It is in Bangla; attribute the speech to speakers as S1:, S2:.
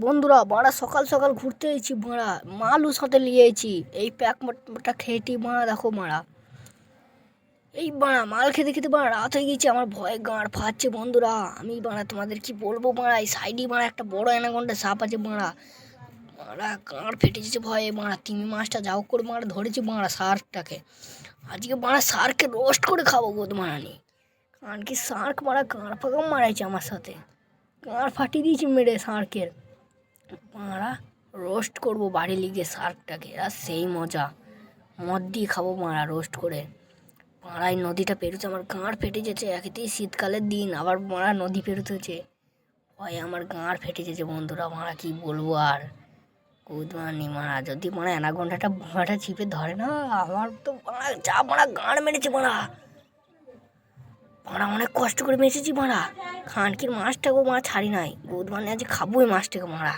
S1: বন্ধুরা বাড়া সকাল সকাল ঘুরতে এসেছি বাড়া মালও সাথে নিয়ে এসেছি। এই প্যাকটা খেয়েটি বাড়া দেখো বাড়া এই বাড়া মাল খেতে খেতে বাড়া রাত হয়ে গেছে। আমার ভয়ে গাঁড় ফাটছে বন্ধুরা। আমি বাড়া তোমাদের কি বলবো বাড়া, এই সাইডে বাড়া একটা বড় অ্যানাকোন্ডা সাপ আছে বাড়া। বাড়া গাঁড় ফেটে যেছে ভয়ে বাড়া। তিমি মাছটা যাও করে বাড়া ধরেছি বাড়া শার্কটাকে। আজকে বাড়া শার্ককে রোস্ট করে খাবো গোদমারানি। কারণ কি শার্ক মারা গাঁড় ফাঁকা মারাইছে আমার সাথে, গাঁড় ফাটিয়ে দিয়েছি মেরে শার্কের। মারা রোস্ট করবো বাড়ি লিগে শার্কটাকে, আর সেই মজা মদ দিয়ে খাবো মারা রোস্ট করে। পাড়ায় নদীটা পেরোতে আমার গাঁড় ফেটে যেছে। একেতেই শীতকালের দিন, আবার মারা নদী পেরোতে হচ্ছে, ভয়ে আমার গাঁড় ফেটে যেছে বন্ধুরা। মারা কি বলবো আর কুদমানি মারা, যদি মারা অ্যানাকোন্ডাটা ভোঁড়াটা চিপে ধরে না, আমার তো মারা যা মারা গাঁড় মেরেছে মারা। মারা অনেক কষ্ট করে বেঁচেছি মারা। খানকির মাছটাকেও মারা ছাড়ি নাই, কুদমানি আজ খাবো ওই মাছটাকে মারা।